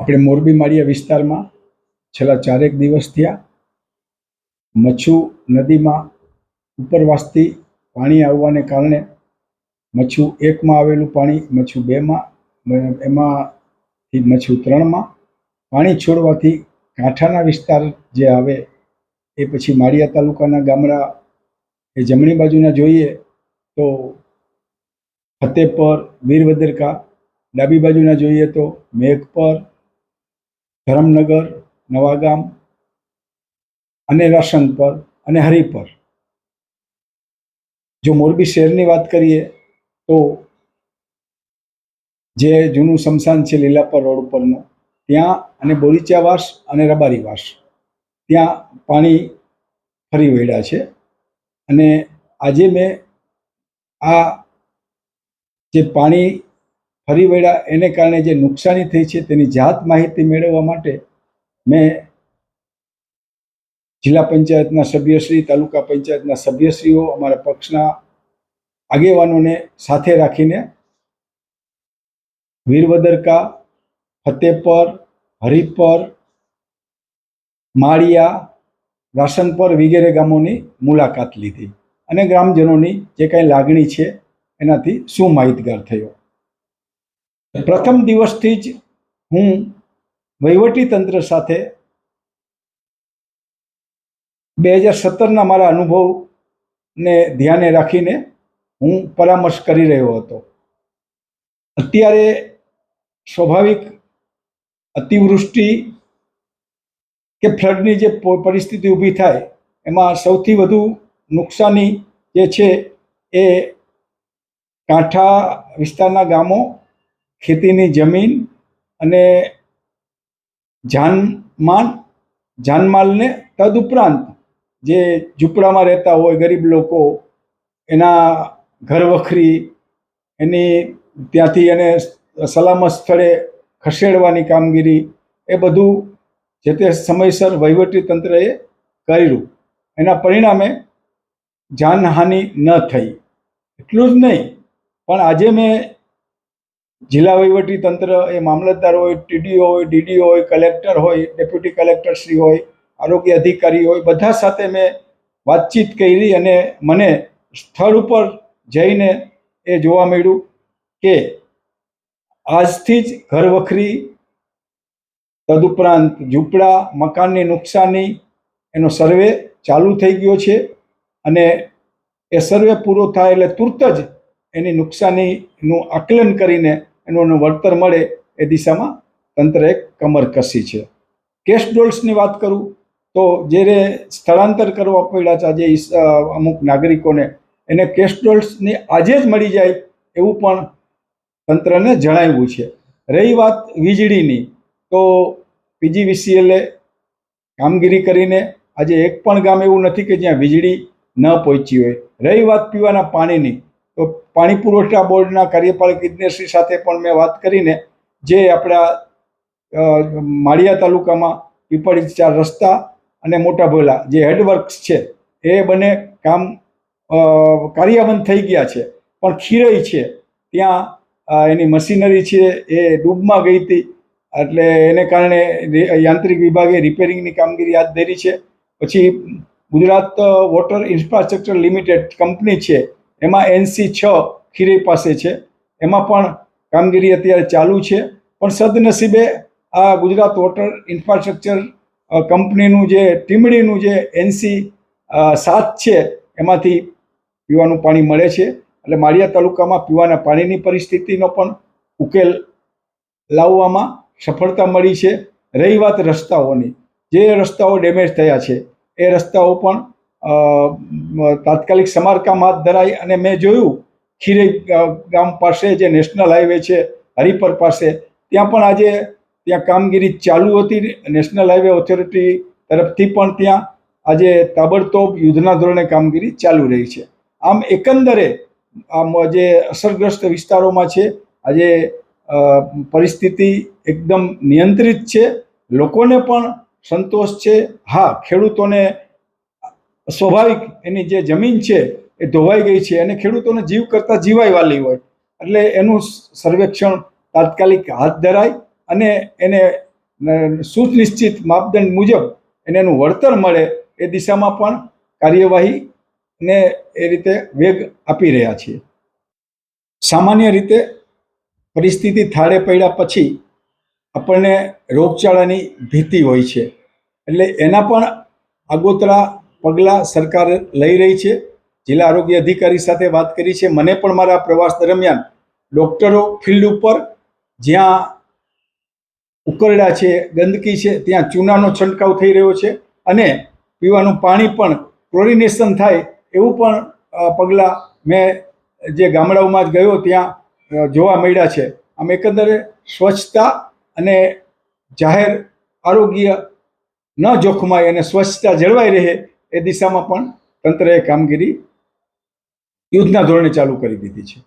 આપણે મોરબી માળિયા વિસ્તારમાં છેલ્લા 4 દિવસ થયા મચ્છુ નદીમાં ઉપરવાસથી પાણી આવવાને કારણે મચ્છુ 1માં આવેલું પાણી મચ્છુ 2માં, એમાંથી મચ્છુ 3માં પાણી છોડવાથી કાંઠાના વિસ્તાર જે આવે એ પછી માળિયા તાલુકાના ગામડા એ જમણી બાજુના જોઈએ તો ફતેપર, વીરવદરકા, ડાબી બાજુના જોઈએ તો મેઘપર, ધરમનગર, નવાગામ અને રાશનપર અને હરિપર. જો મોરબી શહેરની વાત કરીએ તો જે જૂનું સ્મશાન છે લીલાપર રોડ ઉપરનું, ત્યાં અને બોરીચાવાસ અને રબારીવાસ ત્યાં પાણી ફરી વળ્યા છે. અને આજે મેં આ જે પાણી ફરી વળ્યા એને કારણે જે નુકસાની થઈ છે તેની જાત માહિતી મેળવવા માટે મેં જિલ્લા પંચાયતના સભ્યશ્રી, તાલુકા પંચાયતના સભ્યશ્રીઓ, અમારા પક્ષના આગેવાનોને સાથે રાખીને વીરવદરકા, ફતેપર, હરિપર, માળિયા, રાશનપર વગેરે ગામોની મુલાકાત લીધી અને ગ્રામજનોની જે કાંઈ લાગણી છે એનાથી શું માહિતગાર થયો. પ્રથમ દિવસથી જ હું વહીવટી તંત્ર સાથે 2017ના મારા અનુભવને ધ્યાને રાખીને હું પરામર્શ કરી રહ્યો હતો. અત્યારે સ્વાભાવિક અતિવૃષ્ટિ કે ફ્લડની જે પરિસ્થિતિ ઊભી થાય એમાં સૌથી વધુ નુકસાની જે છે એ કાંઠા વિસ્તારના ગામો, ખેતીની જમીન અને જાનમાલને તદુપરાંત જે ઝૂંપડામાં રહેતા હોય ગરીબ લોકો, એના ઘર વખરી, એની ત્યાંથી એને સલામત સ્થળે ખસેડવાની કામગીરી, એ બધું જે તે સમયસર વહીવટી તંત્રએ કર્યું. એના પરિણામે જાનહાનિ ન થઈ. એટલું જ નહીં, પણ આજે મેં જિલ્લા વહીવટી તંત્ર, એ મામલતદાર હોય, ટીડીઓ હોય, ડીડીઓ હોય, કલેક્ટર હોય, ડેપ્યુટી કલેક્ટરશ્રી હોય, આરોગ્ય અધિકારી હોય, બધા સાથે મેં વાતચીત કરી અને મને સ્થળ ઉપર જઈને એ જોવા મળ્યું કે આજથી જ ઘર વખરી તદુપરાંત ઝૂંપડા, મકાનની નુકસાની એનો સર્વે ચાલુ થઈ ગયો છે. અને એ સર્વે પૂરો થાય એટલે તુરત જ એની નુકસાનીનું આકલન કરીને એનું વળતર મળે એ દિશામાં તંત્રએ કમર કસી છે. કેશ ડોલ્સની વાત કરું તો જ્યારે સ્થળાંતર કરવા પડ્યા છે આજે અમુક નાગરિકોને, એને કેશ ડોલ્સની આજે જ મળી જાય એવું પણ તંત્રને જણાવ્યું છે. રહી વાત વીજળીની, તો પીજીવીસીએલે કામગીરી કરીને આજે એક પણ ગામ એવું નથી કે જ્યાં વીજળી ન પહોંચી હોય. રહી વાત પીવાના પાણીની, તો પાણી પુરવઠા બોર્ડના કાર્યપાલક ઇજનેરશ્રી સાથે પણ મેં વાત કરીને જે આપણા માળિયા તાલુકામાં પીપળી 4 રસ્તા અને મોટા ભોલા જે હેડવર્ક્સ છે એ બંને કામ કાર્યાબંધ થઈ ગયા છે, પણ ખીરઈ છે ત્યાં એની મશીનરી છે એ ડૂબમાં ગઈ હતી, એટલે એને કારણે યાંત્રિક વિભાગે રિપેરિંગની કામગીરી હાથ ધરી છે. પછી Gujarat water infrastructure limited company છે, એમાં NC6 ખીરઈ પાસે છે, એમાં પણ કામગીરી અત્યારે ચાલુ છે. પણ સદનસીબે આ ગુજરાત વોટર ઇન્ફ્રાસ્ટ્રક્ચર કંપનીનું જે ટીમડીનું જે NC7 છે એમાંથી પીવાનું પાણી મળે છે. એટલે માળિયા તાલુકામાં પીવાના પાણીની પરિસ્થિતિનો પણ ઉકેલ લાવવામાં સફળતા મળી છે. રહી વાત રસ્તાઓની, જે રસ્તાઓ ડેમેજ થયા છે એ રસ્તાઓ પણ તાત્કાલિક સમારકામ હાથ ધરાય. અને મેં જોયું ખીરઈ ગામ પાસે જે નેશનલ હાઈવે છે હરિપર પાસે, ત્યાં પણ આજે ત્યાં કામગીરી ચાલુ હતી. નેશનલ હાઈવે ઓથોરિટી તરફથી પણ ત્યાં આજે તાબડતોબ યુદ્ધના ધોરણે કામગીરી ચાલુ રહી છે. આમ એકંદરે આમ જે અસરગ્રસ્ત વિસ્તારોમાં છે આજે પરિસ્થિતિ એકદમ નિયંત્રિત છે. લોકોને પણ સંતોષ છે. હા, ખેડૂતોને સ્વાભાવિક એની જે જમીન છે એ ધોવાઈ ગઈ છે અને ખેડૂતોને જીવ કરતાં જીવાય વાલી હોય એટલે એનું સર્વેક્ષણ તાત્કાલિક હાથ ધરાય અને એને સુનિશ્ચિત માપદંડ મુજબ એને એનું વળતર મળે એ દિશામાં પણ કાર્યવાહીને એ રીતે વેગ આપી રહ્યા છીએ. સામાન્ય રીતે પરિસ્થિતિ થાળે પડ્યા પછી આપણને રોગચાળાની ભીતિ હોય છે, એટલે એના પણ આગોતરા પગલાં સરકાર લઈ રહી છે. જિલ્લા આરોગ્ય અધિકારી સાથે વાત કરી છે. મને પણ મારા પ્રવાસ દરમિયાન ડૉક્ટરો ફિલ્ડ ઉપર જ્યાં ઉકરડા છે, ગંદકી છે, ત્યાં ચૂનાનો છંટકાવ થઈ રહ્યો છે અને પીવાનું પાણી પણ ક્લોરિનેશન થાય એવું પણ પગલાં મેં જે ગામડાઓમાં જ ગયો ત્યાં જોવા મળ્યા છે. આમ એકંદરે સ્વચ્છતા અને જાહેર આરોગ્ય ન જોખમાય અને સ્વચ્છતા જળવાઈ રહે એ દિશામાં પણ તંત્રએ કામગીરી યુદ્ધના ધોરણે ચાલુ કરી દીધી છે.